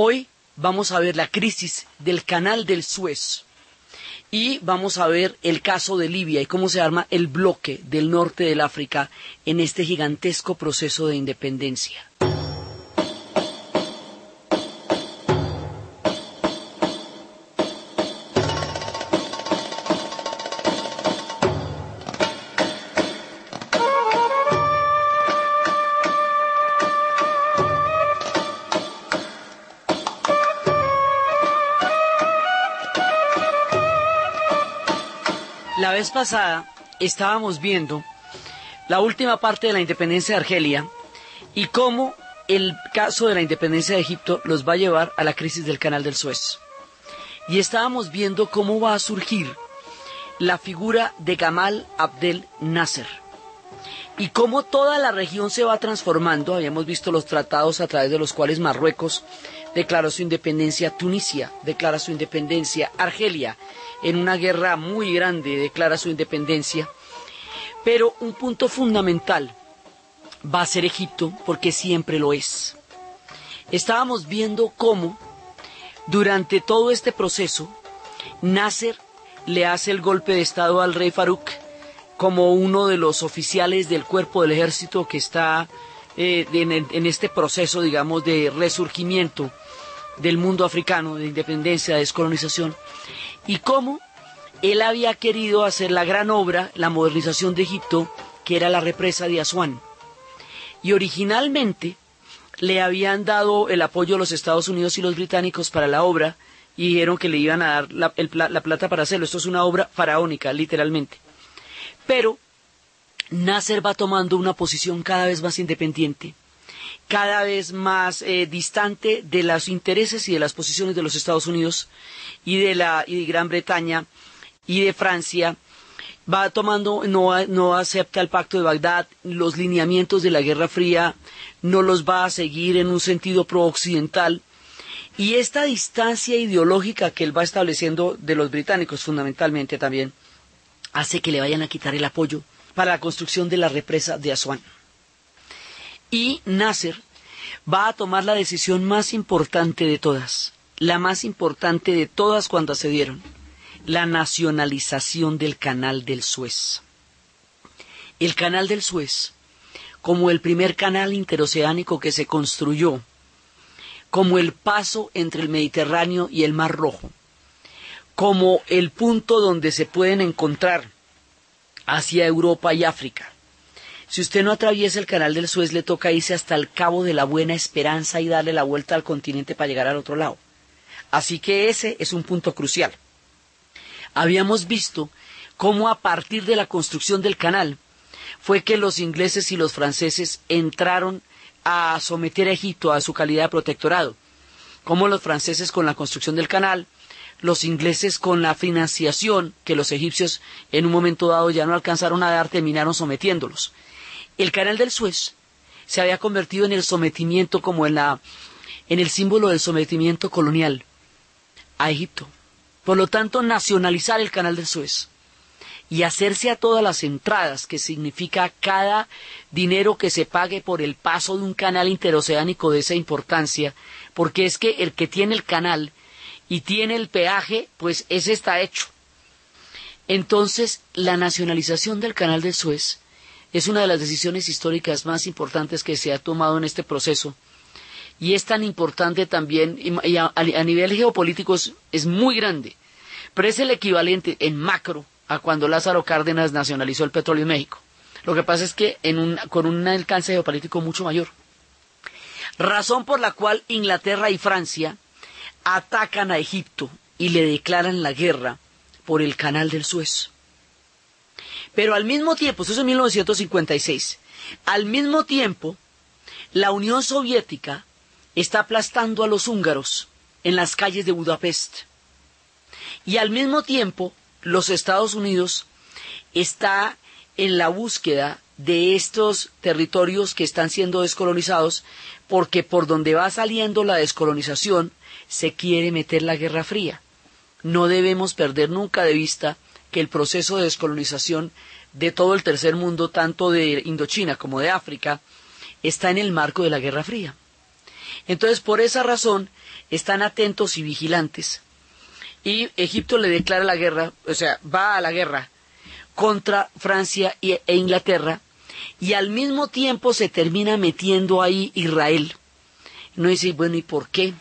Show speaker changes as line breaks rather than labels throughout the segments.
Hoy vamos a ver la crisis del Canal del Suez y vamos a ver el caso de Libia y cómo se arma el bloque del norte del África en este gigantesco proceso de independencia. La vez pasada estábamos viendo la última parte de la independencia de Argelia y cómo el caso de la independencia de Egipto los va a llevar a la crisis del Canal del Suez. Y estábamos viendo cómo va a surgir la figura de Gamal Abdel Nasser y cómo toda la región se va transformando. Habíamos visto los tratados a través de los cuales Marruecos declaró su independencia, Tunisia declara su independencia, Argelia en una guerra muy grande declara su independencia, pero un punto fundamental va a ser Egipto, porque siempre lo es. Estábamos viendo cómo durante todo este proceso Nasser le hace el golpe de estado al rey Farouk como uno de los oficiales del cuerpo del ejército que está en este proceso, digamos, de resurgimiento del mundo africano, de independencia, de descolonización, y cómo él había querido hacer la gran obra, la modernización de Egipto, que era la represa de Asuán. Y originalmente le habían dado el apoyo a los Estados Unidos y los británicos para la obra, y dijeron que le iban a dar la plata para hacerlo. Esto es una obra faraónica, literalmente. Pero Nasser va tomando una posición cada vez más independiente, cada vez más distante de los intereses y de las posiciones de los Estados Unidos y de Gran Bretaña y de Francia. Va tomando, no acepta el Pacto de Bagdad, los lineamientos de la Guerra Fría no los va a seguir en un sentido pro-occidental, y esta distancia ideológica que él va estableciendo de los británicos fundamentalmente también hace que le vayan a quitar el apoyo para la construcción de la represa de Asuán. Y Nasser va a tomar la decisión más importante de todas, la más importante de todas cuando se dieron, la nacionalización del Canal del Suez. El Canal del Suez, como el primer canal interoceánico que se construyó, como el paso entre el Mediterráneo y el Mar Rojo, como el punto donde se pueden encontrar hacia Europa y África. Si usted no atraviesa el Canal del Suez, le toca irse hasta el Cabo de la Buena Esperanza y darle la vuelta al continente para llegar al otro lado. Así que ese es un punto crucial. Habíamos visto cómo a partir de la construcción del canal fue que los ingleses y los franceses entraron a someter a Egipto a su calidad de protectorado. Como los franceses con la construcción del canal, los ingleses con la financiación que los egipcios en un momento dado ya no alcanzaron a dar, terminaron sometiéndolos. El Canal del Suez se había convertido en el sometimiento, como en el símbolo del sometimiento colonial a Egipto. Por lo tanto, nacionalizar el Canal del Suez y hacerse a todas las entradas, que significa cada dinero que se pague por el paso de un canal interoceánico de esa importancia, porque es que el que tiene el canal y tiene el peaje, pues ese está hecho. Entonces, la nacionalización del Canal del Suez es una de las decisiones históricas más importantes que se ha tomado en este proceso, y es tan importante también, y a nivel geopolítico es muy grande, pero es el equivalente en macro a cuando Lázaro Cárdenas nacionalizó el petróleo en México. Lo que pasa es que con un alcance geopolítico mucho mayor. Razón por la cual Inglaterra y Francia atacan a Egipto y le declaran la guerra por el Canal del Suez. Pero al mismo tiempo, eso es en 1956, al mismo tiempo, la Unión Soviética está aplastando a los húngaros en las calles de Budapest. Y al mismo tiempo, los Estados Unidos está en la búsqueda de estos territorios que están siendo descolonizados, porque por donde va saliendo la descolonización se quiere meter la Guerra Fría. No debemos perder nunca de vista que el proceso de descolonización de todo el tercer mundo, tanto de Indochina como de África, está en el marco de la Guerra Fría. Entonces, por esa razón, están atentos y vigilantes. Y Egipto le declara la guerra, o sea, va a la guerra contra Francia e Inglaterra, y al mismo tiempo se termina metiendo ahí Israel. Uno dice, bueno, ¿y por qué?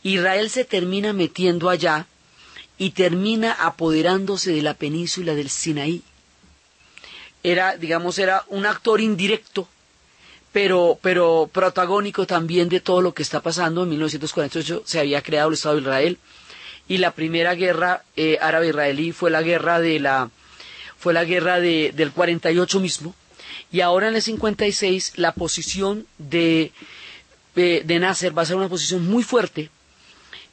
Israel se termina metiendo allá y termina apoderándose de la península del Sinaí. Era un actor indirecto, pero protagónico también de todo lo que está pasando. En 1948 se había creado el Estado de Israel, y la primera guerra árabe-israelí fue la guerra del 48 mismo, y ahora en el 56 la posición de Nasser va a ser una posición muy fuerte,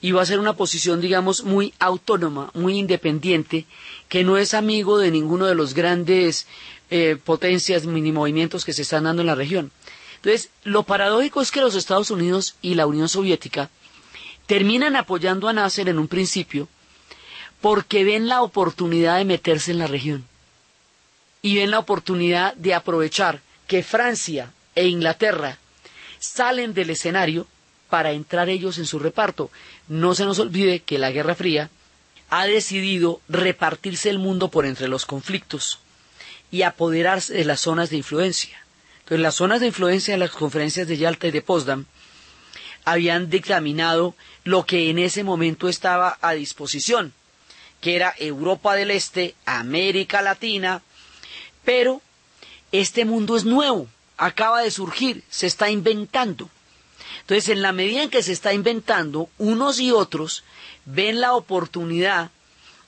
y va a ser una posición, digamos, muy autónoma, muy independiente, que no es amigo de ninguno de los grandes potencias, mini movimientos que se están dando en la región. Entonces, lo paradójico es que los Estados Unidos y la Unión Soviética terminan apoyando a Nasser en un principio porque ven la oportunidad de meterse en la región y ven la oportunidad de aprovechar que Francia e Inglaterra salen del escenario para entrar ellos en su reparto. No se nos olvide que la Guerra Fría ha decidido repartirse el mundo por entre los conflictos y apoderarse de las zonas de influencia. Entonces, las zonas de influencia de las conferencias de Yalta y de Potsdam habían dictaminado lo que en ese momento estaba a disposición, que era Europa del Este, América Latina, pero este mundo es nuevo, acaba de surgir, se está inventando. Entonces, en la medida en que se está inventando, unos y otros ven la oportunidad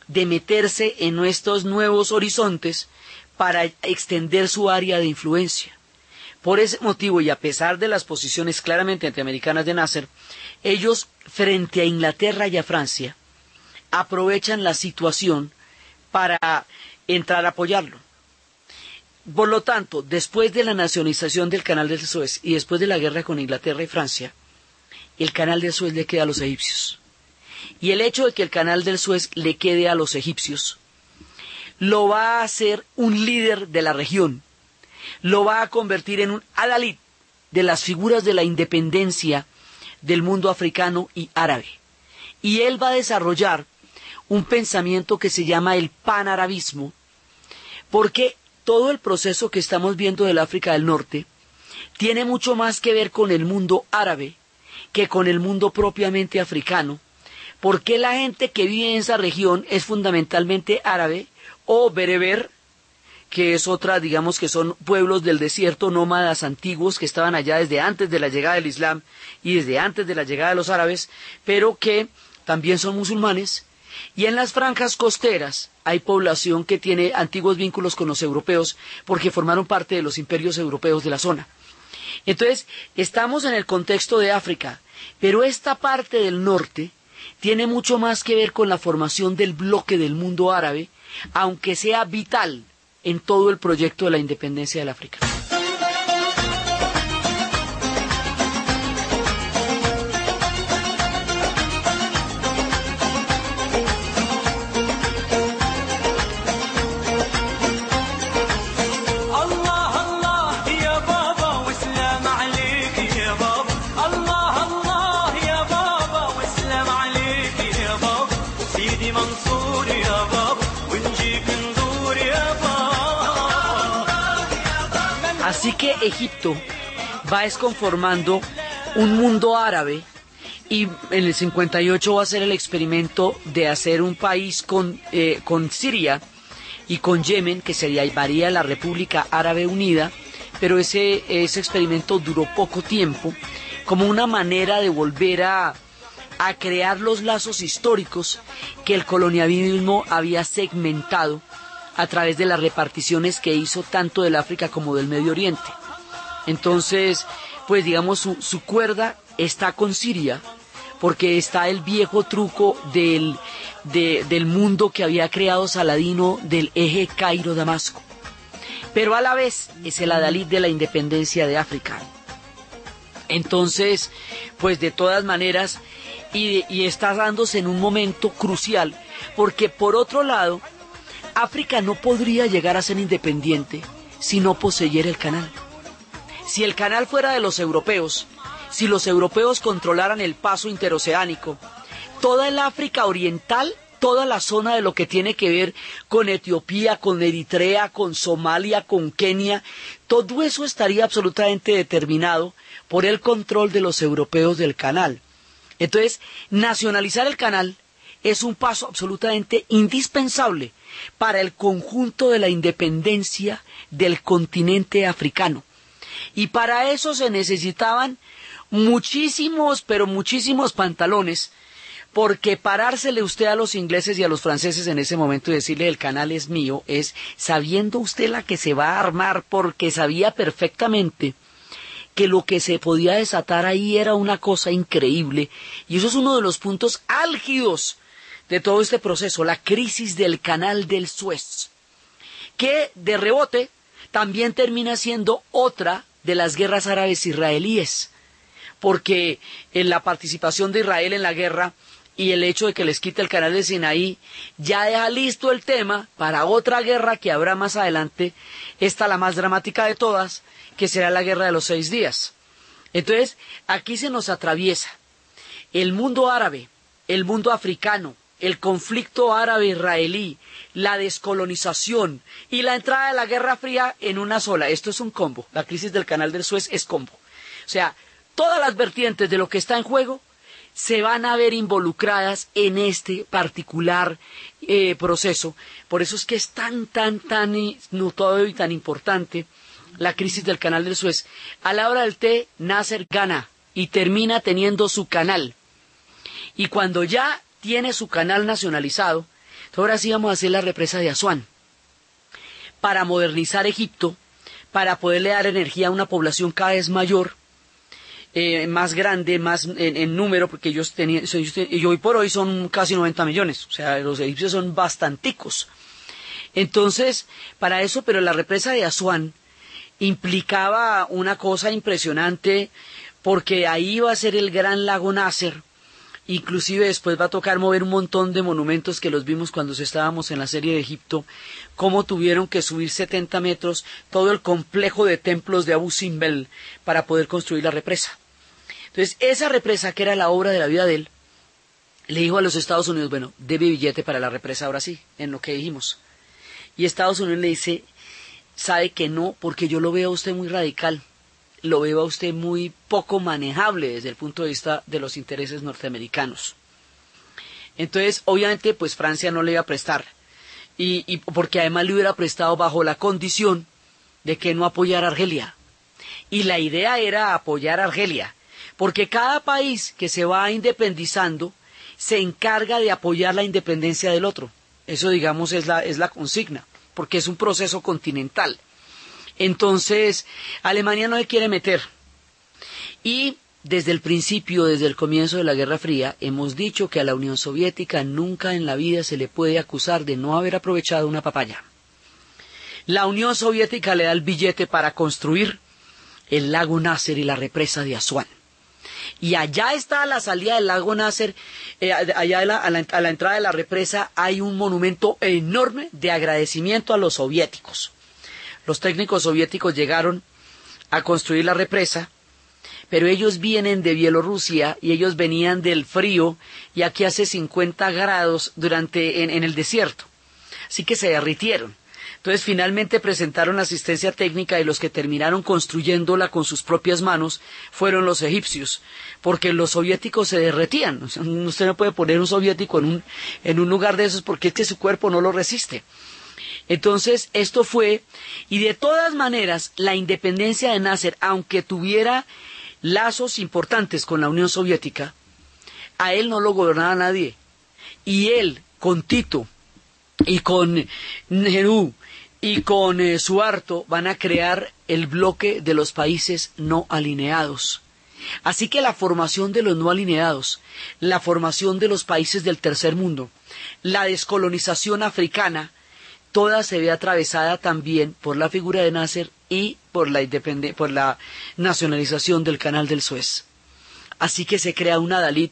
de meterse en estos nuevos horizontes para extender su área de influencia. Por ese motivo, y a pesar de las posiciones claramente antiamericanas de Nasser, ellos, frente a Inglaterra y a Francia, aprovechan la situación para entrar a apoyarlo. Por lo tanto, después de la nacionalización del Canal del Suez y después de la guerra con Inglaterra y Francia, el Canal del Suez le queda a los egipcios. Y el hecho de que el Canal del Suez le quede a los egipcios lo va a hacer un líder de la región, lo va a convertir en un adalid de las figuras de la independencia del mundo africano y árabe. Y él va a desarrollar un pensamiento que se llama el panarabismo, porque todo el proceso que estamos viendo del África del Norte tiene mucho más que ver con el mundo árabe que con el mundo propiamente africano, porque la gente que vive en esa región es fundamentalmente árabe o bereber, que es otra, digamos que son pueblos del desierto, nómadas antiguos que estaban allá desde antes de la llegada del Islam y desde antes de la llegada de los árabes, pero que también son musulmanes. Y en las franjas costeras hay población que tiene antiguos vínculos con los europeos porque formaron parte de los imperios europeos de la zona. Entonces, estamos en el contexto de África, pero esta parte del norte tiene mucho más que ver con la formación del bloque del mundo árabe, aunque sea vital en todo el proyecto de la independencia del África. Así que Egipto va conformando un mundo árabe y en el 58 va a hacer el experimento de hacer un país con Siria y con Yemen, que se llamaría la República Árabe Unida, pero ese experimento duró poco tiempo, como una manera de volver a crear los lazos históricos que el colonialismo había segmentado a través de las reparticiones que hizo tanto del África como del Medio Oriente. Entonces, pues digamos, su cuerda está con Siria, porque está el viejo truco del mundo que había creado Saladino del eje Cairo-Damasco. Pero a la vez es el adalid de la independencia de África. Entonces, pues de todas maneras, y está dándose en un momento crucial, porque por otro lado, África no podría llegar a ser independiente si no poseyera el canal. Si el canal fuera de los europeos, si los europeos controlaran el paso interoceánico, toda el África oriental, toda la zona de lo que tiene que ver con Etiopía, con Eritrea, con Somalia, con Kenia, todo eso estaría absolutamente determinado por el control de los europeos del canal. Entonces, nacionalizar el canal es un paso absolutamente indispensable para el conjunto de la independencia del continente africano. Y para eso se necesitaban muchísimos, pero muchísimos pantalones, porque parársele usted a los ingleses y a los franceses en ese momento y decirle el canal es mío, es sabiendo usted la que se va a armar, porque sabía perfectamente que lo que se podía desatar ahí era una cosa increíble, y eso es uno de los puntos álgidos de todo este proceso, la crisis del canal del Suez, que de rebote también termina siendo otra de las guerras árabes israelíes, porque en la participación de Israel en la guerra y el hecho de que les quite el canal de Sinaí ya deja listo el tema para otra guerra que habrá más adelante, esta la más dramática de todas, que será la guerra de los 6 días. Entonces, aquí se nos atraviesa el mundo árabe, el mundo africano, el conflicto árabe-israelí, la descolonización y la entrada de la Guerra Fría en una sola. Esto es un combo. La crisis del canal del Suez es combo. O sea, todas las vertientes de lo que está en juego se van a ver involucradas en este particular proceso. Por eso es que es tan notorio y tan importante la crisis del canal del Suez. A la hora del té, Nasser gana y termina teniendo su canal. Y cuando ya tiene su canal nacionalizado, ahora sí vamos a hacer la represa de Asuán para modernizar Egipto, para poderle dar energía a una población cada vez mayor, más grande, más en número, porque ellos tenían, y hoy por hoy son casi 90 millones, o sea, los egipcios son bastanticos. Entonces, para eso, pero la represa de Asuán implicaba una cosa impresionante, porque ahí va a ser el gran lago Nasser. Inclusive después va a tocar mover un montón de monumentos que los vimos cuando estábamos en la serie de Egipto, cómo tuvieron que subir 70 metros todo el complejo de templos de Abu Simbel para poder construir la represa. Entonces, esa represa, que era la obra de la vida de él, le dijo a los Estados Unidos, bueno, debe billete para la represa ahora sí, en lo que dijimos. Y Estados Unidos le dice, sabe que no, porque yo lo veo a usted muy radical. Lo veo a usted muy poco manejable desde el punto de vista de los intereses norteamericanos. Entonces, obviamente, pues Francia no le iba a prestar, y porque además le hubiera prestado bajo la condición de que no apoyara a Argelia. Y la idea era apoyar a Argelia, porque cada país que se va independizando se encarga de apoyar la independencia del otro. Eso, digamos, es la consigna, porque es un proceso continental. Entonces, Alemania no se quiere meter. Y desde el principio, desde el comienzo de la Guerra Fría, hemos dicho que a la Unión Soviética nunca en la vida se le puede acusar de no haber aprovechado una papaya. La Unión Soviética le da el billete para construir el lago Nasser y la represa de Asuán. Y allá está, a la salida del lago Nasser, allá a la entrada de la represa, hay un monumento enorme de agradecimiento a los soviéticos. Los técnicos soviéticos llegaron a construir la represa, pero ellos vienen de Bielorrusia y ellos venían del frío, y aquí hace 50 grados en el desierto. Así que se derritieron. Entonces finalmente presentaron asistencia técnica, y los que terminaron construyéndola con sus propias manos fueron los egipcios, porque los soviéticos se derretían. Usted no puede poner un soviético en un lugar de esos, porque es que su cuerpo no lo resiste. Entonces esto fue, y de todas maneras la independencia de Nasser, aunque tuviera lazos importantes con la Unión Soviética, a él no lo gobernaba nadie, y él con Tito y con Nehru y con Suharto van a crear el bloque de los países no alineados. Así que la formación de los no alineados, la formación de los países del tercer mundo, la descolonización africana, toda se ve atravesada también por la figura de Nasser y por la nacionalización del canal del Suez. Así que se crea un adalid.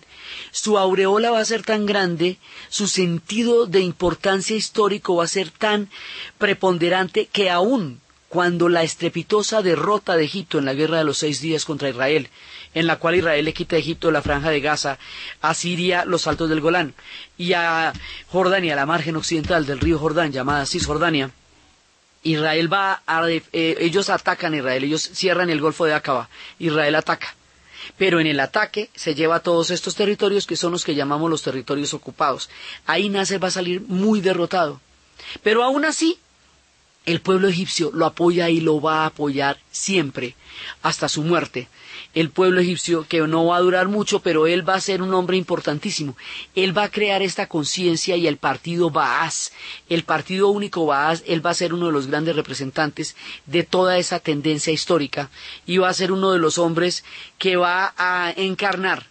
Su aureola va a ser tan grande, su sentido de importancia histórico va a ser tan preponderante, que aún cuando la estrepitosa derrota de Egipto en la guerra de los 6 días contra Israel, en la cual Israel le quita a Egipto la franja de Gaza, a Siria los altos del Golán, y a Jordania, la margen occidental del río Jordán, llamada Cisjordania, Israel ellos atacan a Israel, ellos cierran el Golfo de Acaba, Israel ataca. Pero en el ataque se lleva todos estos territorios que son los que llamamos los territorios ocupados. Ahí Nasser va a salir muy derrotado. Pero aún así, el pueblo egipcio lo apoya y lo va a apoyar siempre, hasta su muerte. El pueblo egipcio, que no va a durar mucho, pero él va a ser un hombre importantísimo. Él va a crear esta conciencia y el partido Baas, el partido único Baas, él va a ser uno de los grandes representantes de toda esa tendencia histórica y va a ser uno de los hombres que va a encarnar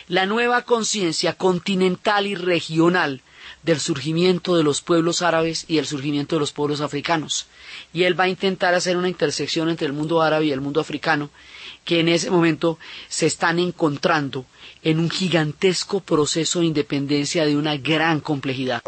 la nueva conciencia continental y regional del surgimiento de los pueblos árabes y el surgimiento de los pueblos africanos. Y él va a intentar hacer una intersección entre el mundo árabe y el mundo africano, que en ese momento se están encontrando en un gigantesco proceso de independencia de una gran complejidad.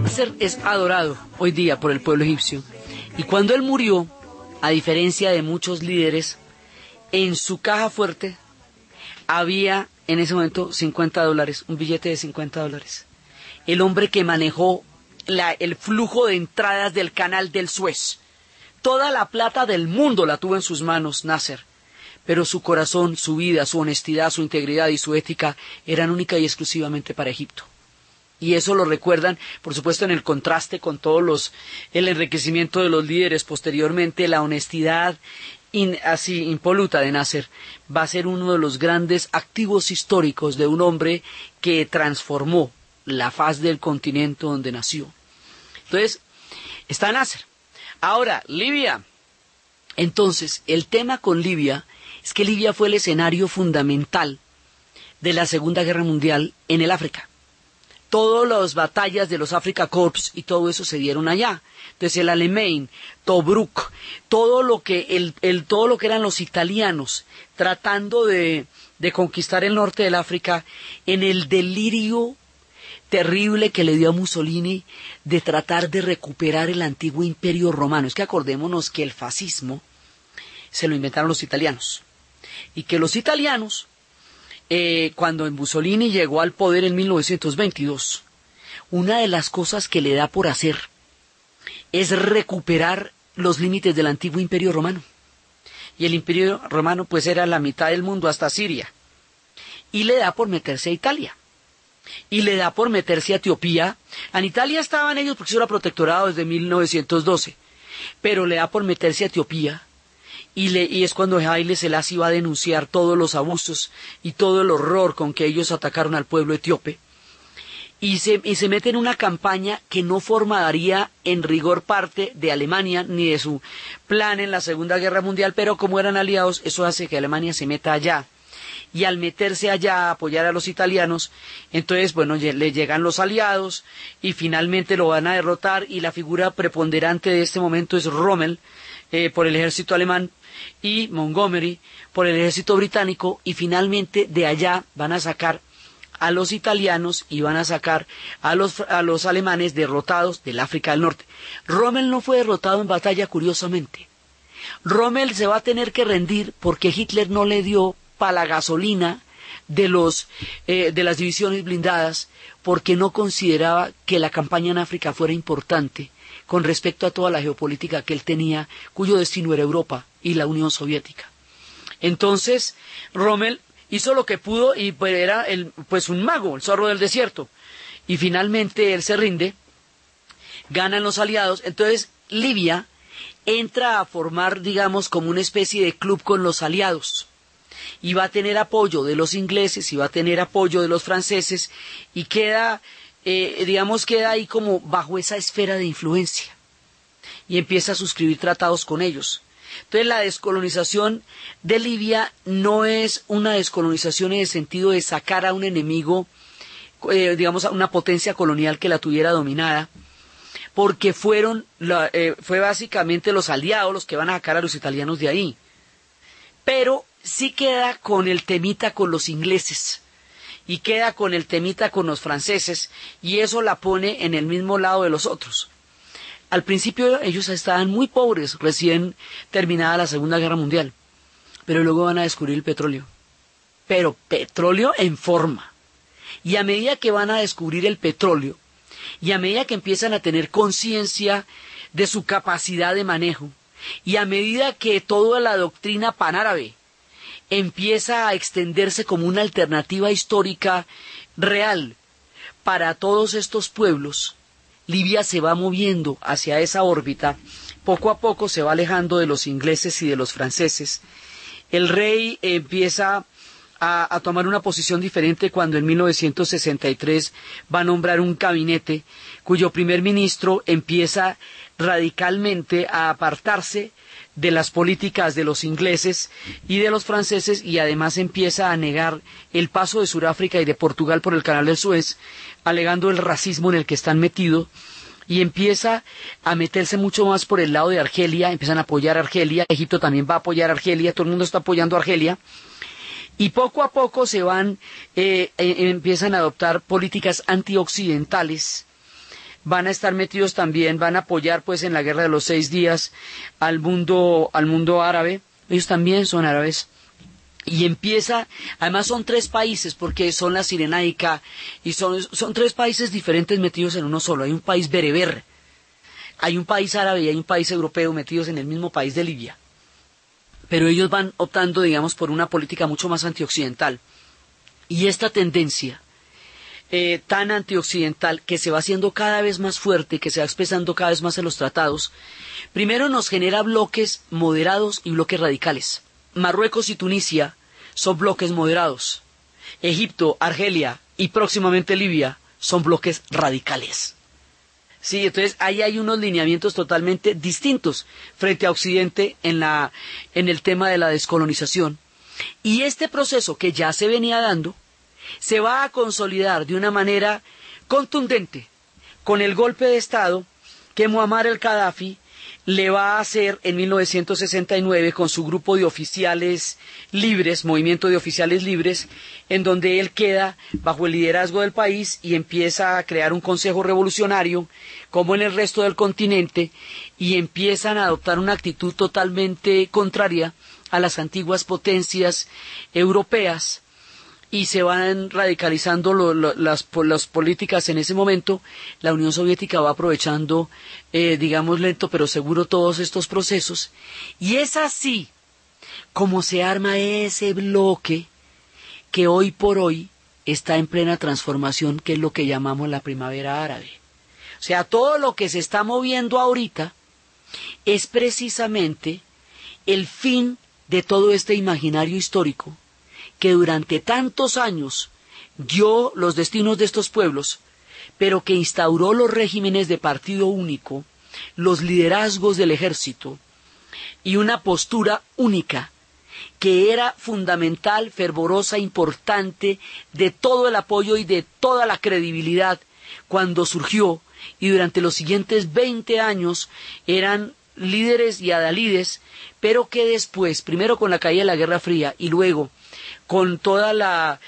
Nasser es adorado hoy día por el pueblo egipcio, y cuando él murió, a diferencia de muchos líderes, en su caja fuerte había en ese momento $50, un billete de $50. El hombre que manejó el flujo de entradas del canal del Suez. Toda la plata del mundo la tuvo en sus manos Nasser, pero su corazón, su vida, su honestidad, su integridad y su ética eran única y exclusivamente para Egipto. Y eso lo recuerdan, por supuesto, en el contraste con el enriquecimiento de los líderes posteriormente, la honestidad así impoluta de Nasser va a ser uno de los grandes activos históricos de un hombre que transformó la faz del continente donde nació. Entonces, está Nasser. Ahora, Libia. Entonces, el tema con Libia es que Libia fue el escenario fundamental de la Segunda Guerra Mundial en el África. Todas las batallas de los Africa Corps y todo eso se dieron allá. Entonces el Alamein, Tobruk, todo lo que eran los italianos tratando de conquistar el norte del África en el delirio terrible que le dio a Mussolini de tratar de recuperar el antiguo imperio romano. Es que acordémonos que el fascismo se lo inventaron los italianos y que los italianos cuando Mussolini llegó al poder en 1922, una de las cosas que le da por hacer es recuperar los límites del antiguo imperio romano. Y el imperio romano pues era la mitad del mundo hasta Siria. Y le da por meterse a Italia. Y le da por meterse a Etiopía. En Italia estaban ellos porque eso era protectorado desde 1912. Pero le da por meterse a Etiopía. Y es cuando Haile Selassie va a denunciar todos los abusos y todo el horror con que ellos atacaron al pueblo etíope. Y se mete en una campaña que no formaría en rigor parte de Alemania ni de su plan en la Segunda Guerra Mundial, pero como eran aliados, eso hace que Alemania se meta allá. Y al meterse allá a apoyar a los italianos, entonces, bueno, le llegan los aliados y finalmente lo van a derrotar, y la figura preponderante de este momento es Rommel, por el ejército alemán, y Montgomery por el ejército británico, y finalmente de allá van a sacar a los italianos y van a sacar a los alemanes derrotados del África del Norte. Rommel no fue derrotado en batalla, curiosamente. Rommel se va a tener que rendir porque Hitler no le dio para la gasolina de las divisiones blindadas, porque no consideraba que la campaña en África fuera importante con respecto a toda la geopolítica que él tenía, cuyo destino era Europa y la Unión Soviética. Entonces, Rommel hizo lo que pudo y pues era un mago, el zorro del desierto. Y finalmente él se rinde, ganan los aliados. Entonces, Libia entra a formar, digamos, como una especie de club con los aliados. Y va a tener apoyo de los ingleses y va a tener apoyo de los franceses, y queda ahí como bajo esa esfera de influencia, y empieza a suscribir tratados con ellos. Entonces la descolonización de Libia no es una descolonización en el sentido de sacar a un enemigo, digamos, a una potencia colonial que la tuviera dominada, porque fue básicamente los aliados los que van a sacar a los italianos de ahí. Pero sí queda con el temita con los ingleses y queda con el temita con los franceses, y eso la pone en el mismo lado de los otros. Al principio ellos estaban muy pobres, recién terminada la Segunda Guerra Mundial, pero luego van a descubrir el petróleo. Pero petróleo en forma. Y a medida que van a descubrir el petróleo, y a medida que empiezan a tener conciencia de su capacidad de manejo, y a medida que toda la doctrina panárabe empieza a extenderse como una alternativa histórica real para todos estos pueblos, Libia se va moviendo hacia esa órbita, poco a poco se va alejando de los ingleses y de los franceses. El rey empieza a tomar una posición diferente cuando en 1963 va a nombrar un gabinete cuyo primer ministro empieza radicalmente a apartarse de las políticas de los ingleses y de los franceses, y además empieza a negar el paso de Sudáfrica y de Portugal por el canal del Suez, alegando el racismo en el que están metidos, y empieza a meterse mucho más por el lado de Argelia. Empiezan a apoyar a Argelia, Egipto también va a apoyar a Argelia, todo el mundo está apoyando a Argelia, y poco a poco empiezan a adoptar políticas antioccidentales. Van a estar metidos también, van a apoyar pues en la guerra de los 6 días al mundo árabe. Ellos también son árabes. Y empieza, además son 3 países, porque son la Cirenaica, y son 3 países diferentes metidos en uno solo. Hay un país bereber, hay un país árabe y hay un país europeo metidos en el mismo país de Libia. Pero ellos van optando, digamos, por una política mucho más antioccidental. Y esta tendencia tan antioccidental, que se va haciendo cada vez más fuerte, que se va expresando cada vez más en los tratados, primero nos genera bloques moderados y bloques radicales. Marruecos y Tunisia son bloques moderados. Egipto, Argelia y próximamente Libia son bloques radicales. Sí, entonces ahí hay unos lineamientos totalmente distintos frente a Occidente en el tema de la descolonización. Y este proceso que ya se venía dando se va a consolidar de una manera contundente con el golpe de Estado que Muammar el-Gaddafi le va a hacer en 1969 con su grupo de oficiales libres, Movimiento de Oficiales Libres, en donde él queda bajo el liderazgo del país y empieza a crear un consejo revolucionario, como en el resto del continente, y empiezan a adoptar una actitud totalmente contraria a las antiguas potencias europeas, y se van radicalizando las políticas en ese momento. La Unión Soviética va aprovechando, digamos lento pero seguro, todos estos procesos, y es así como se arma ese bloque que hoy por hoy está en plena transformación, que es lo que llamamos la primavera árabe. O sea, todo lo que se está moviendo ahorita es precisamente el fin de todo este imaginario histórico que durante tantos años dio los destinos de estos pueblos, pero que instauró los regímenes de partido único, los liderazgos del ejército y una postura única que era fundamental, fervorosa, importante, de todo el apoyo y de toda la credibilidad cuando surgió, y durante los siguientes 20 años eran líderes y adalides, pero que después, primero con la caída de la Guerra Fría y luego con toda la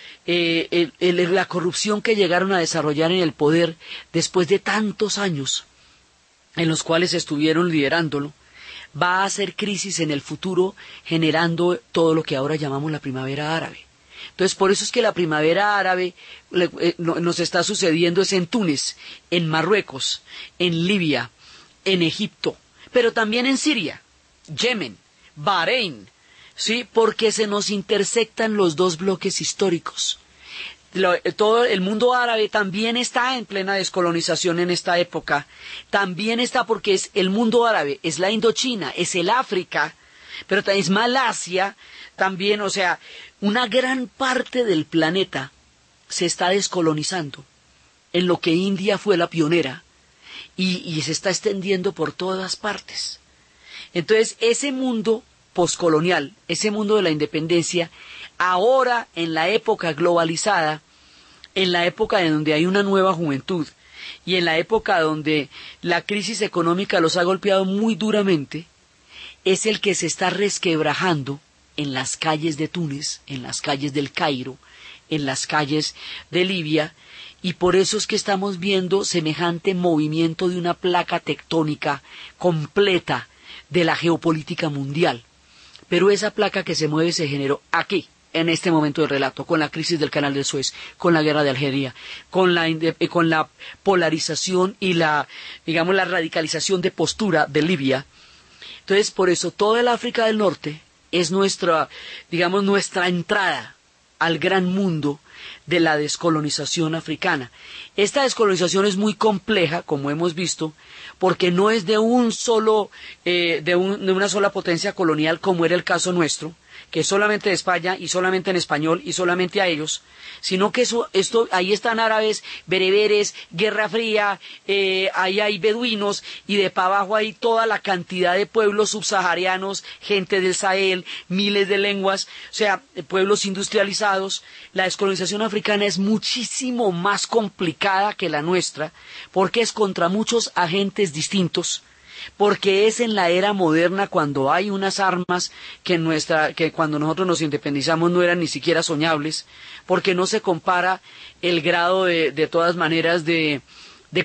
corrupción que llegaron a desarrollar en el poder después de tantos años en los cuales estuvieron liderándolo, va a hacer crisis en el futuro, generando todo lo que ahora llamamos la primavera árabe. Entonces, por eso es que la primavera árabe nos está sucediendo es en Túnez, en Marruecos, en Libia, en Egipto, pero también en Siria, Yemen, Bahrein, ¿sí? Porque se nos intersectan los dos bloques históricos. Todo el mundo árabe también está en plena descolonización en esta época. También está porque es el mundo árabe, es la Indochina, es el África, pero también es Malasia, también, o sea, una gran parte del planeta se está descolonizando, en lo que India fue la pionera, y se está extendiendo por todas partes. Entonces, ese mundo poscolonial, ese mundo de la independencia, ahora en la época globalizada, en la época en donde hay una nueva juventud y en la época donde la crisis económica los ha golpeado muy duramente, es el que se está resquebrajando en las calles de Túnez, en las calles del Cairo, en las calles de Libia, y por eso es que estamos viendo semejante movimiento de una placa tectónica completa de la geopolítica mundial. Pero esa placa que se mueve se generó aquí, en este momento del relato, con la crisis del Canal de Suez, con la guerra de Algeria, con la polarización y la radicalización de postura de Libia. Entonces, por eso toda el África del Norte es nuestra entrada al gran mundo de la descolonización africana. Esta descolonización es muy compleja, como hemos visto, porque no es de una sola potencia colonial, como era el caso nuestro, que es solamente de España y solamente en español y solamente a ellos, sino que ahí están árabes, bereberes, Guerra Fría, ahí hay beduinos y de para abajo hay toda la cantidad de pueblos subsaharianos, gente del Sahel, miles de lenguas, o sea, pueblos industrializados. La descolonización africana es muchísimo más complicada que la nuestra, porque es contra muchos agentes distintos, porque es en la era moderna cuando hay unas armas que cuando nosotros nos independizamos no eran ni siquiera soñables, porque no se compara el grado de todas maneras de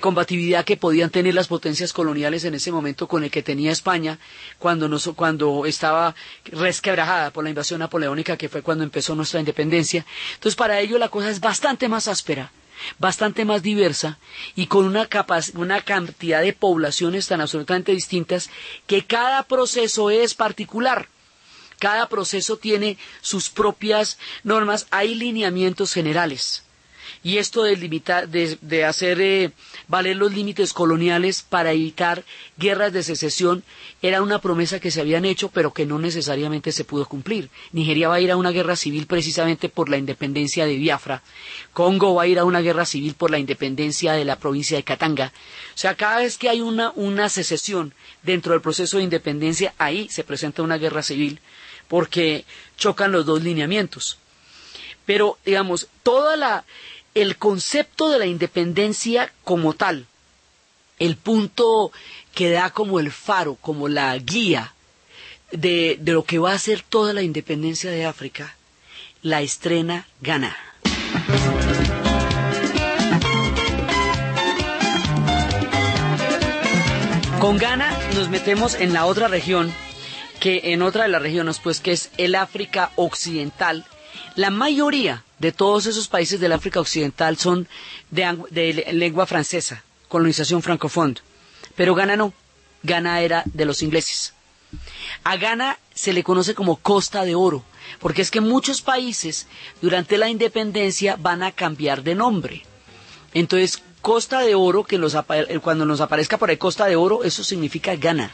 combatividad que podían tener las potencias coloniales en ese momento con el que tenía España cuando estaba resquebrajada por la invasión napoleónica, que fue cuando empezó nuestra independencia. Entonces, para ello la cosa es bastante más áspera, bastante más diversa y con una cantidad de poblaciones tan absolutamente distintas que cada proceso es particular. Cada proceso tiene sus propias normas, hay lineamientos generales. Y esto de hacer valer los límites coloniales para evitar guerras de secesión era una promesa que se habían hecho, pero que no necesariamente se pudo cumplir. Nigeria va a ir a una guerra civil precisamente por la independencia de Biafra. Congo va a ir a una guerra civil por la independencia de la provincia de Katanga. O sea, cada vez que hay una secesión dentro del proceso de independencia, ahí se presenta una guerra civil porque chocan los dos lineamientos. Pero, digamos, el concepto de la independencia como tal, el punto que da como el faro, como la guía de lo que va a ser toda la independencia de África, la estrena Ghana. Con Ghana nos metemos en la otra región, en otra de las regiones, pues, que es el África Occidental. La mayoría de todos esos países del África Occidental son de lengua francesa, colonización francófona, pero Ghana no. Ghana era de los ingleses. A Ghana se le conoce como Costa de Oro, porque es que muchos países durante la independencia van a cambiar de nombre. Entonces, Costa de Oro, cuando nos aparezca por ahí Costa de Oro, eso significa Ghana,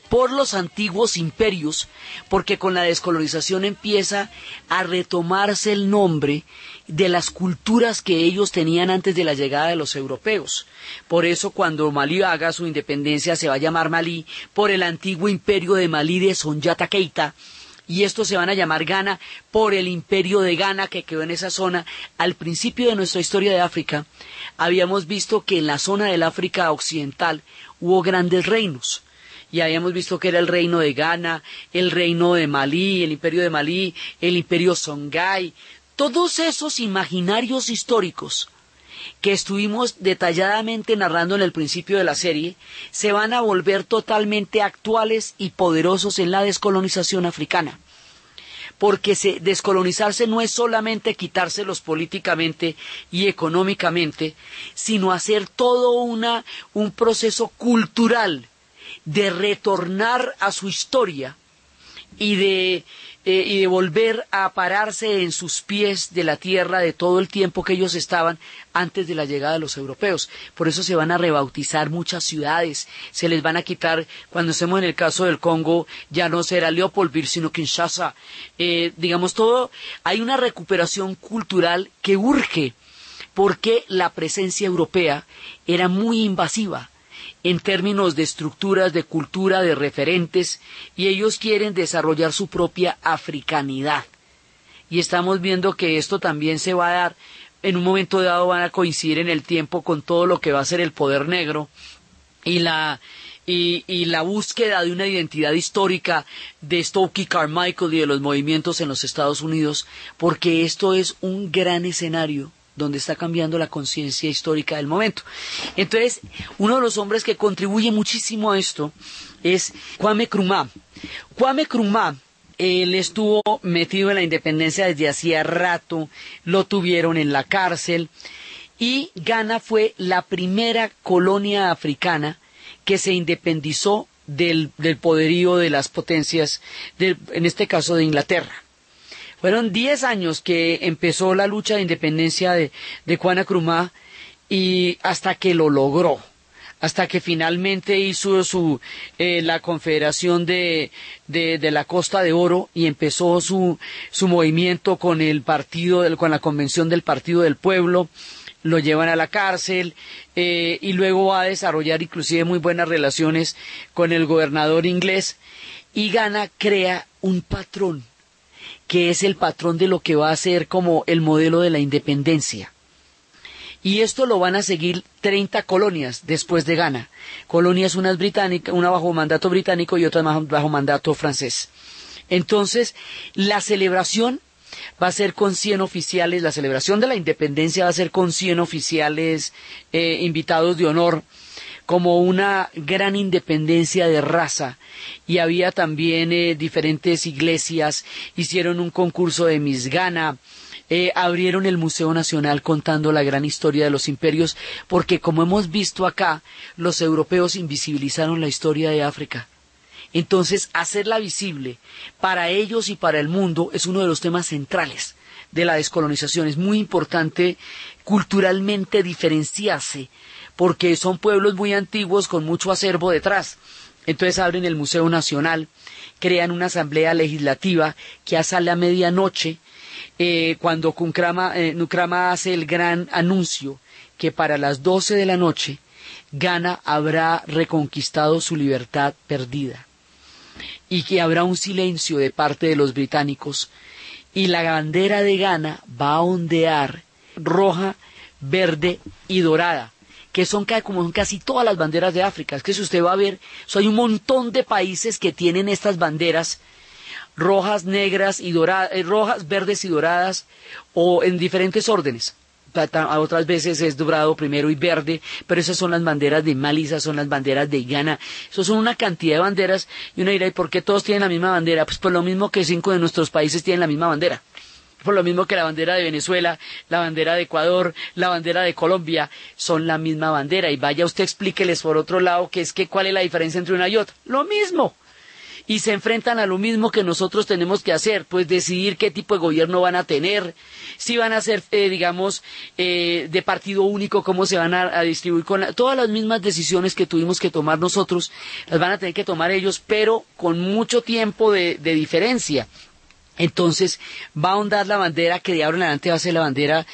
por los antiguos imperios, porque con la descolonización empieza a retomarse el nombre de las culturas que ellos tenían antes de la llegada de los europeos. Por eso cuando Malí haga su independencia se va a llamar Malí por el antiguo imperio de Malí de Soundiata Keita, y estos se van a llamar Ghana por el imperio de Ghana que quedó en esa zona. Al principio de nuestra historia de África habíamos visto que en la zona del África Occidental hubo grandes reinos. Y habíamos visto que era el reino de Ghana, el reino de Malí, el imperio de Malí, el imperio Songhai. Todos esos imaginarios históricos que estuvimos detalladamente narrando en el principio de la serie se van a volver totalmente actuales y poderosos en la descolonización africana. Porque descolonizarse no es solamente quitárselos políticamente y económicamente, sino hacer todo un proceso cultural de retornar a su historia y de volver a pararse en sus pies de la tierra de todo el tiempo que ellos estaban antes de la llegada de los europeos. Por eso se van a rebautizar muchas ciudades, se les van a quitar, cuando estemos en el caso del Congo, ya no será Leopoldville, sino Kinshasa. Hay una recuperación cultural que urge, porque la presencia europea era muy invasiva. en términos de estructuras, de cultura, de referentes, y ellos quieren desarrollar su propia africanidad. Y estamos viendo que esto también se va a dar, en un momento dado van a coincidir en el tiempo con todo lo que va a ser el poder negro y la búsqueda de una identidad histórica de Stokely Carmichael y de los movimientos en los Estados Unidos, porque esto es un gran escenario donde está cambiando la conciencia histórica del momento. Entonces, uno de los hombres que contribuye muchísimo a esto es Kwame Nkrumah. Kwame Nkrumah, él estuvo metido en la independencia desde hacía rato, lo tuvieron en la cárcel, y Ghana fue la primera colonia africana que se independizó del poderío de las potencias, en este caso de Inglaterra. Fueron 10 años que empezó la lucha de independencia de Kwame Nkrumah, y hasta que lo logró, hasta que finalmente hizo la Confederación de la Costa de Oro y empezó su movimiento con con la Convención del Partido del Pueblo. Lo llevan a la cárcel, y luego va a desarrollar inclusive muy buenas relaciones con el gobernador inglés, y Ghana crea un patrón, que es el patrón de lo que va a ser como el modelo de la independencia. Y esto lo van a seguir 30 colonias después de Ghana. Colonias, unas británicas, una bajo mandato británico y otras bajo mandato francés. Entonces, la celebración va a ser con 100 oficiales, la celebración de la independencia va a ser con 100 oficiales invitados de honor, como una gran independencia de raza, y había también diferentes iglesias, hicieron un concurso de Miss Ghana, abrieron el Museo Nacional contando la gran historia de los imperios, porque como hemos visto acá, los europeos invisibilizaron la historia de África. Entonces, hacerla visible para ellos y para el mundo es uno de los temas centrales de la descolonización. Es muy importante culturalmente diferenciarse, porque son pueblos muy antiguos con mucho acervo detrás. Entonces abren el Museo Nacional, crean una asamblea legislativa que sale a medianoche, cuando Nkrumah hace el gran anuncio que para las 12 de la noche Ghana habrá reconquistado su libertad perdida, y que habrá un silencio de parte de los británicos, y la bandera de Ghana va a ondear roja, verde y dorada, que son como casi todas las banderas de África. Es que si usted va a ver, hay un montón de países que tienen estas banderas rojas, negras y doradas, rojas, verdes y doradas, o en diferentes órdenes. Otras veces es dorado primero y verde, pero esas son las banderas de Mali, esas son las banderas de Ghana. Eso son una cantidad de banderas, y uno dirá, ¿y por qué todos tienen la misma bandera? Pues por lo mismo que 5 de nuestros países tienen la misma bandera. Por lo mismo que la bandera de Venezuela, la bandera de Ecuador, la bandera de Colombia, son la misma bandera. Y vaya usted, explíqueles por otro lado ¿cuál es la diferencia entre una y otra? Lo mismo. Y se enfrentan a lo mismo que nosotros tenemos que hacer, pues decidir qué tipo de gobierno van a tener, si van a ser, de partido único, cómo se van a distribuir, todas las mismas decisiones que tuvimos que tomar nosotros, las van a tener que tomar ellos, pero con mucho tiempo de diferencia. Entonces va a ondar la bandera que de ahora en adelante va a ser la bandera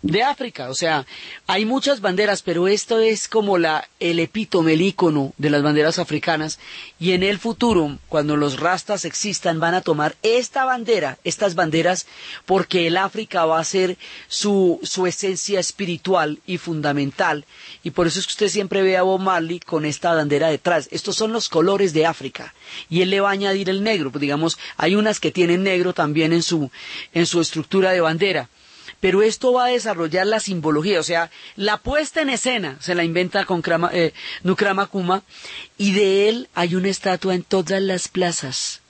de África. O sea, hay muchas banderas, pero esto es como el epítome, el ícono de las banderas africanas, y en el futuro, cuando los rastas existan, van a tomar estas banderas, porque el África va a ser su esencia espiritual y fundamental, y por eso es que usted siempre ve a Bob Marley con esta bandera detrás. Estos son los colores de África, y él le va a añadir el negro. Pues digamos, hay unas que tienen negro también en su estructura de bandera, pero esto va a desarrollar la simbología, o sea, la puesta en escena se la inventa con Nkrumah Kuma, y de él hay una estatua en todas las plazas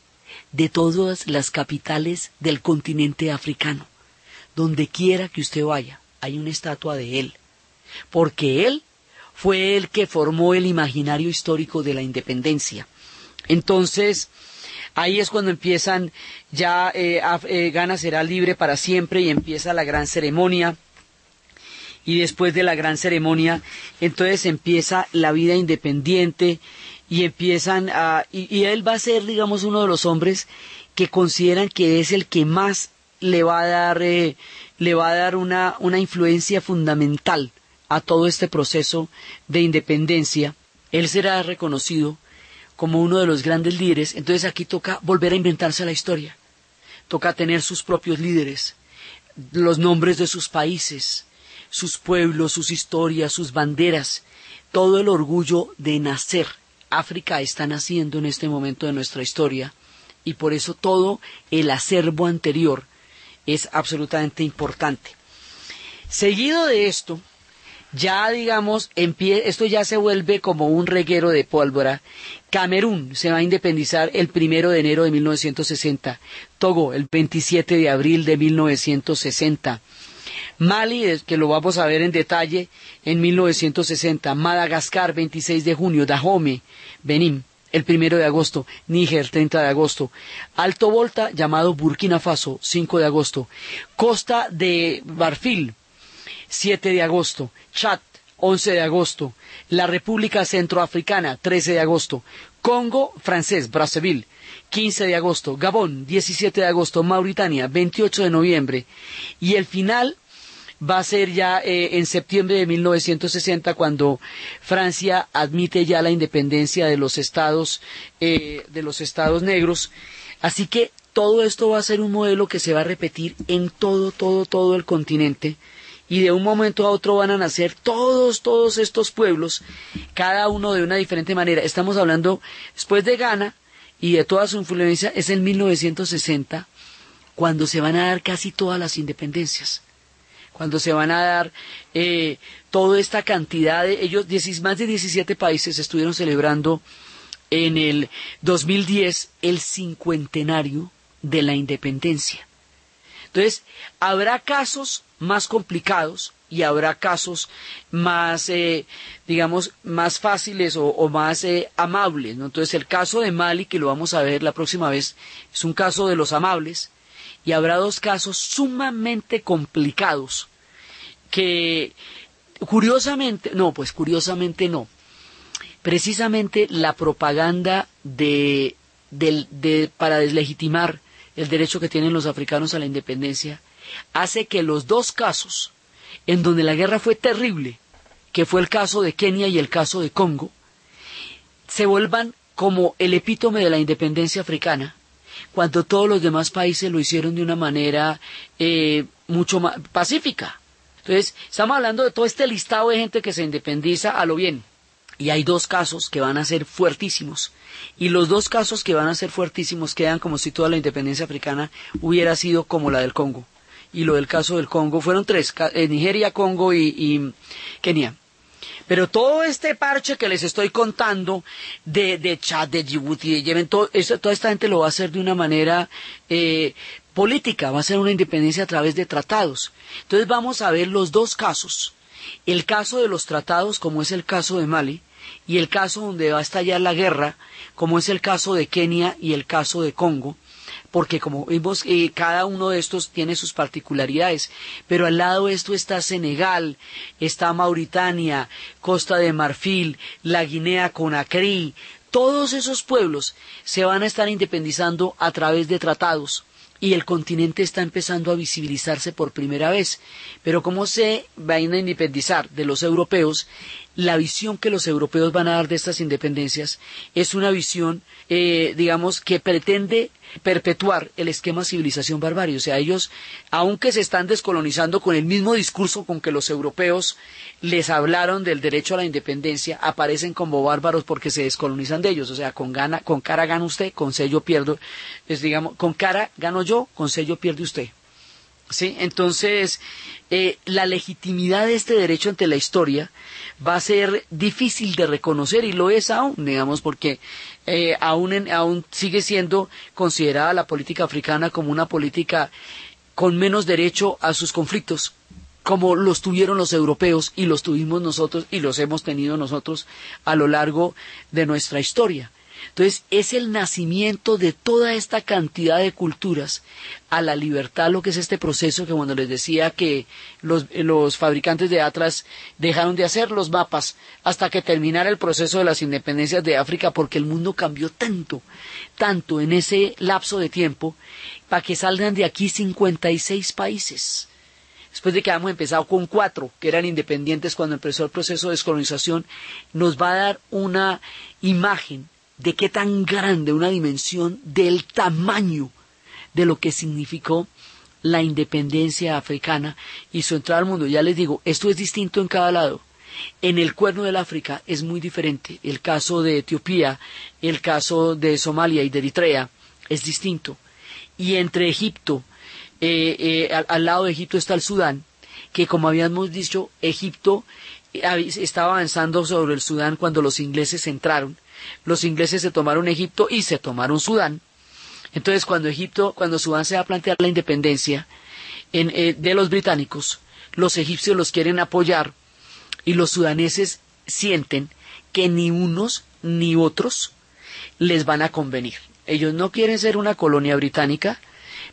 de todas las capitales del continente africano. Donde quiera que usted vaya, hay una estatua de él, porque él fue el que formó el imaginario histórico de la independencia. Entonces, ahí es cuando empiezan Ghana será libre para siempre, y empieza la gran ceremonia. Y después de la gran ceremonia, entonces empieza la vida independiente, y y él va a ser, digamos, uno de los hombres que consideran que es el que más le va a dar una influencia fundamental a todo este proceso de independencia. él será reconocido como uno de los grandes líderes. Entonces aquí toca volver a inventarse la historia, toca tener sus propios líderes, los nombres de sus países, sus pueblos, sus historias, sus banderas, todo el orgullo de nacer. África está naciendo en este momento de nuestra historia y por eso todo el acervo anterior es absolutamente importante. Seguido de esto, ya digamos, esto ya se vuelve como un reguero de pólvora. Camerún se va a independizar el 1 de enero de 1960, Togo el 27 de abril de 1960, Mali, que lo vamos a ver en detalle, en 1960, Madagascar 26 de junio, Dahomey, Benín, el 1 de agosto, Níger 30 de agosto, Alto Volta, llamado Burkina Faso, 5 de agosto, Costa de Marfil, 7 de agosto, Chad, 11 de agosto, la República Centroafricana, 13 de agosto, Congo francés, Brazzaville, 15 de agosto, Gabón, 17 de agosto, Mauritania, 28 de noviembre, y el final va a ser ya en septiembre de 1960 cuando Francia admite ya la independencia de los estados negros. Así que todo esto va a ser un modelo que se va a repetir en todo el continente. Y de un momento a otro van a nacer todos estos pueblos, cada uno de una diferente manera. Estamos hablando, después de Ghana y de toda su influencia, es en 1960 cuando se van a dar casi todas las independencias. Cuando se van a dar toda esta cantidad de ellos, más de 17 países estuvieron celebrando en el 2010 el cincuentenario de la independencia. Entonces, habrá casos más complicados y habrá casos más, digamos, más fáciles o más amables, ¿no? Entonces, el caso de Mali, que lo vamos a ver la próxima vez, es un caso de los amables, y habrá dos casos sumamente complicados que, curiosamente no, precisamente la propaganda para deslegitimar el derecho que tienen los africanos a la independencia, hace que los dos casos en donde la guerra fue terrible, que fue el caso de Kenia y el caso de Congo, se vuelvan como el epítome de la independencia africana, cuando todos los demás países lo hicieron de una manera mucho más pacífica. Entonces, estamos hablando de todo este listado de gente que se independiza a lo bien. Y hay dos casos que van a ser fuertísimos. Y los dos casos que van a ser fuertísimos quedan como si toda la independencia africana hubiera sido como la del Congo. Y lo del caso del Congo fueron tres, Nigeria, Congo y Kenia. Pero todo este parche que les estoy contando de Chad, de Djibouti, de Yemen, toda esta gente lo va a hacer de una manera política, va a ser una independencia a través de tratados. Entonces vamos a ver los dos casos. El caso de los tratados, como es el caso de Mali, y el caso donde va a estallar la guerra, como es el caso de Kenia y el caso de Congo, porque como vimos, cada uno de estos tiene sus particularidades, pero al lado de esto está Senegal, está Mauritania, Costa de Marfil, la Guinea Conakry, todos esos pueblos se van a estar independizando a través de tratados. Y el continente está empezando a visibilizarse por primera vez. Pero ¿cómo se van a independizar de los europeos? La visión que los europeos van a dar de estas independencias es una visión, digamos, que pretende perpetuar el esquema civilización-barbarie. O sea, ellos, aunque se están descolonizando con el mismo discurso con que los europeos les hablaron del derecho a la independencia, aparecen como bárbaros porque se descolonizan de ellos. O sea, con cara gana usted, con sello pierdo. Digamos, con cara gano yo, con sello pierde usted. ¿Sí? Entonces, la legitimidad de este derecho ante la historia va a ser difícil de reconocer, y lo es aún, digamos, porque aún sigue siendo considerada la política africana como una política con menos derecho a sus conflictos, como los tuvieron los europeos y los tuvimos nosotros y los hemos tenido nosotros a lo largo de nuestra historia. Entonces, es el nacimiento de toda esta cantidad de culturas a la libertad, lo que es este proceso que cuando les decía que los fabricantes de Atlas dejaron de hacer los mapas hasta que terminara el proceso de las independencias de África, porque el mundo cambió tanto en ese lapso de tiempo, para que salgan de aquí 56 países. después de que habíamos empezado con 4 que eran independientes cuando empezó el proceso de descolonización, nos va a dar una imagen de qué tan grande, una dimensión del tamaño de lo que significó la independencia africana y su entrada al mundo. Ya les digo, esto es distinto en cada lado. En el Cuerno del África es muy diferente. El caso de Etiopía, el caso de Somalia y de Eritrea es distinto. Y entre Egipto, al lado de Egipto está el Sudán, que como habíamos dicho, Egipto estaba avanzando sobre el Sudán cuando los ingleses entraron. Los ingleses se tomaron Egipto y se tomaron Sudán. Entonces, cuando Sudán se va a plantear la independencia de los británicos, los egipcios los quieren apoyar y los sudaneses sienten que ni unos ni otros les van a convenir. Ellos no quieren ser una colonia británica,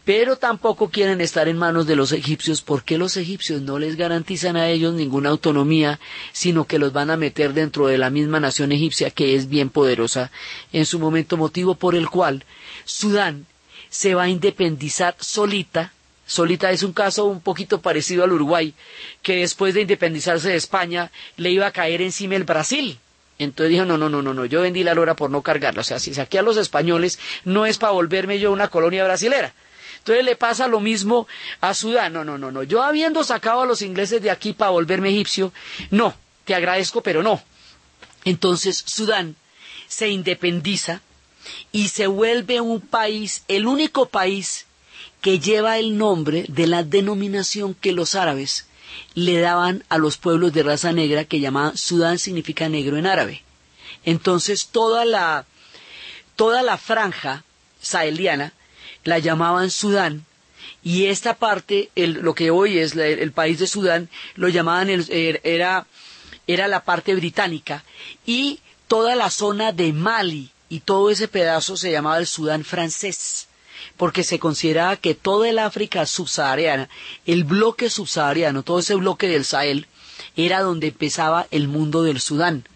pero tampoco quieren estar en manos de los egipcios, porque los egipcios no les garantizan a ellos ninguna autonomía, sino que los van a meter dentro de la misma nación egipcia, que es bien poderosa en su momento, motivo por el cual Sudán se va a independizar solita. Solita es un caso un poquito parecido al Uruguay, que después de independizarse de España le iba a caer encima el Brasil. Entonces dijo, no, yo vendí la lora por no cargarla. O sea, si saqué a los españoles, no es para volverme yo una colonia brasilera. Entonces le pasa lo mismo a Sudán. No. Yo habiendo sacado a los ingleses de aquí para volverme egipcio, no, te agradezco, pero no. Entonces Sudán se independiza y se vuelve un país, el único país que lleva el nombre de la denominación que los árabes le daban a los pueblos de raza negra, que llamaban Sudán, significa negro en árabe. Entonces toda la franja saheliana la llamaban Sudán, y esta parte, lo que hoy es el país de Sudán, lo llamaban, era la parte británica, y toda la zona de Mali y todo ese pedazo se llamaba el Sudán francés, porque se consideraba que toda el África subsahariana, el bloque subsahariano, todo ese bloque del Sahel, era donde empezaba el mundo del Sudán.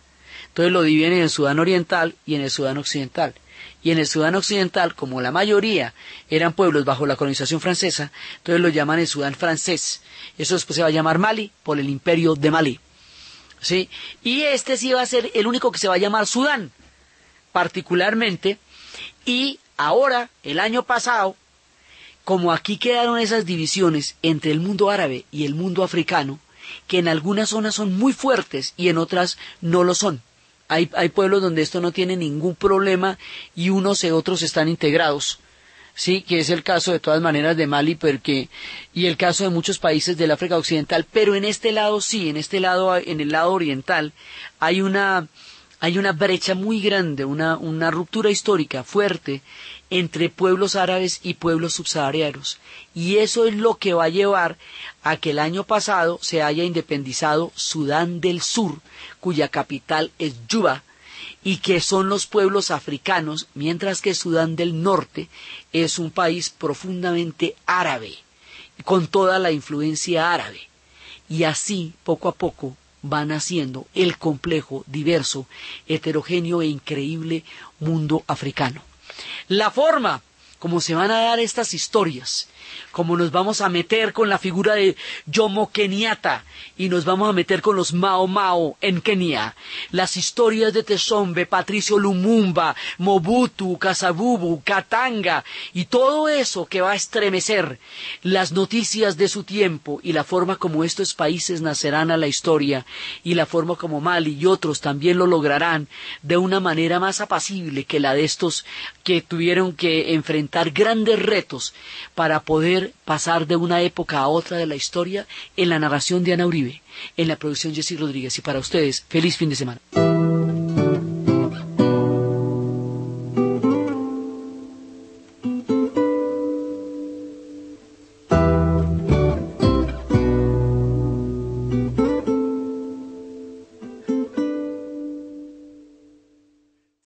Entonces lo dividen en el Sudán oriental y en el Sudán occidental. Y en el Sudán occidental, como la mayoría eran pueblos bajo la colonización francesa, entonces lo llaman el Sudán francés. Eso después se va a llamar Mali por el imperio de Malí, ¿sí? Y este sí va a ser el único que se va a llamar Sudán, particularmente. Y ahora, el año pasado, como aquí quedaron esas divisiones entre el mundo árabe y el mundo africano, que en algunas zonas son muy fuertes y en otras no lo son. Hay pueblos donde esto no tiene ningún problema y unos y otros están integrados, sí, que es el caso de todas maneras de Mali, y el caso de muchos países del África Occidental, pero en este lado sí, en el lado oriental, hay una brecha muy grande, una ruptura histórica fuerte entre pueblos árabes y pueblos subsaharianos. Y eso es lo que va a llevar a que el año pasado se haya independizado Sudán del Sur, cuya capital es Juba, y que son los pueblos africanos, mientras que Sudán del Norte es un país profundamente árabe, con toda la influencia árabe. Y así, poco a poco, va naciendo el complejo, diverso, heterogéneo e increíble mundo africano. La forma como se van a dar estas historias, como nos vamos a meter con la figura de Jomo Kenyatta y nos vamos a meter con los Mau Mau en Kenia, las historias de Teshombe, Patricio Lumumba, Mobutu, Kasavubu, Katanga y todo eso que va a estremecer las noticias de su tiempo, y la forma como estos países nacerán a la historia y la forma como Mali y otros también lo lograrán de una manera más apacible que la de estos que tuvieron que enfrentar grandes retos para poder pasar de una época a otra de la historia. En la narración de Ana Uribe, en la producción Jessy Rodríguez, y para ustedes, feliz fin de semana.